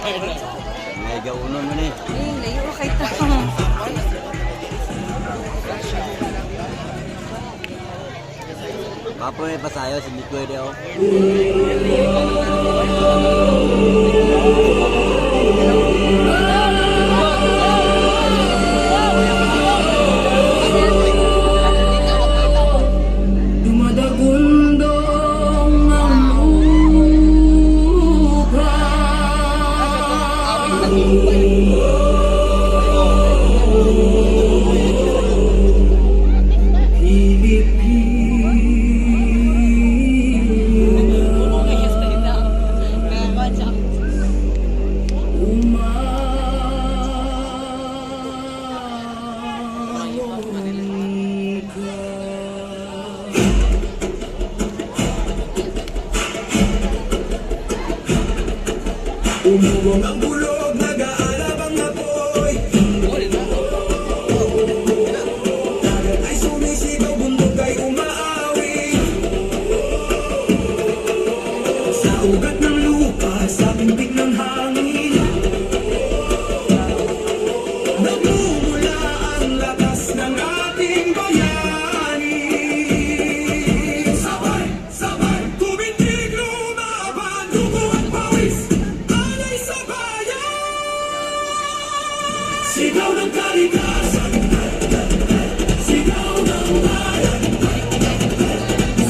Mega uno mo ni. Layo kay ta. Papo may pasayo sa likod daw. Umugong ang bulog, nag-aalab ang apoy. Dagat ay sumisigaw, bundok ay umaawi. Sa ugat ng lupa, sa pintig ng hangin, nagmumula ang lakas ng ating bayani. Sabay, sabay, tumindig, lumaban, dugo at pawis. Sigaw ng kalikasan, sigaw ng bayan,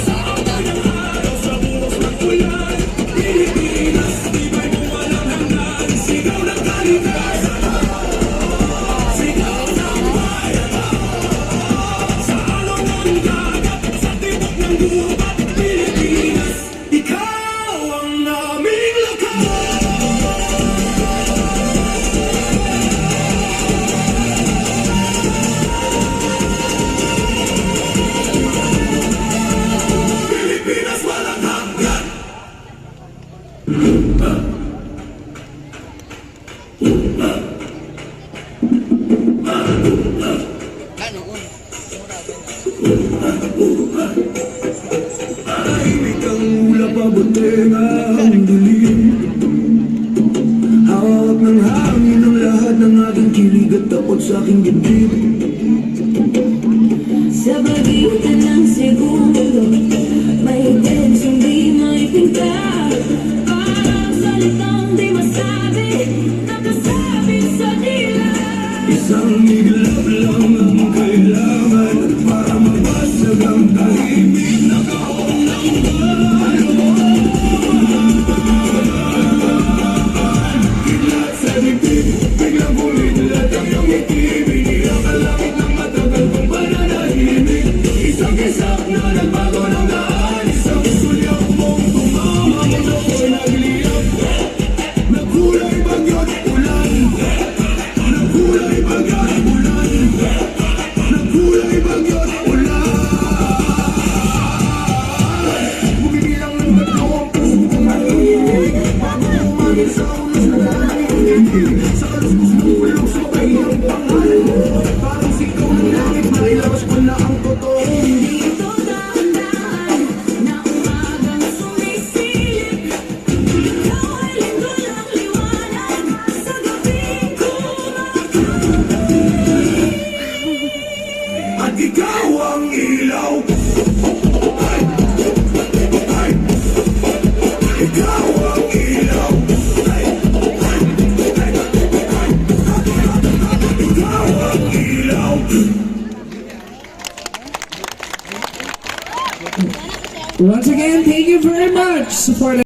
sa amoy ng araw, sa buhos ng ulan, Pilipinas, di ba'y mo walang hanggan. Sigaw ng kalikasan, sigaw ng bayan, sa alon ng dagat, sa tibok ng gubat, Pilipinas, ikaw ang aming lakas. Tahimik ang ulap, pabutenga ang dilim. Hawak ng hangin ang lahat ng aking kilig at takot sa aking dibdib. Sa pagitan ng segundo, may tensong di maipinta. Parang salitang di masabi, nakasabi sa dila. Isang iglap lang ang kailangan para mabasag ang tahimik na kahon ng balon. Kidlat sa dibdib, biglang bumidlat ang iyong itim. Iniyak ang langit ng matagal kong pananahimik. Isang isak na nagbago ng daan, isang sulyak mong tumama, mundo ko'y nagliyap. Nagkulay bagyo't ulan, nagkulay bagyo't ulan, nagkulay bagyo't ulan. Bumibilang ng tatlo ang puso kong natinig, bago umagin sa ulos na nanahinig. Sa kaluskos ng ulong sabay ang pangalan mo, parang sikaw ng langit na ilabas ko na ang totoo. Dito dahan-dahan na umagang sumisilip. Ikaw ay linggo ng liwanag sa gabing kumakapit. At ikaw ang ilaw. Ay, ay, ikaw ang ilaw. Ay, ay, ay, ay, ikaw ang ilaw. Once again, thank you very much. Support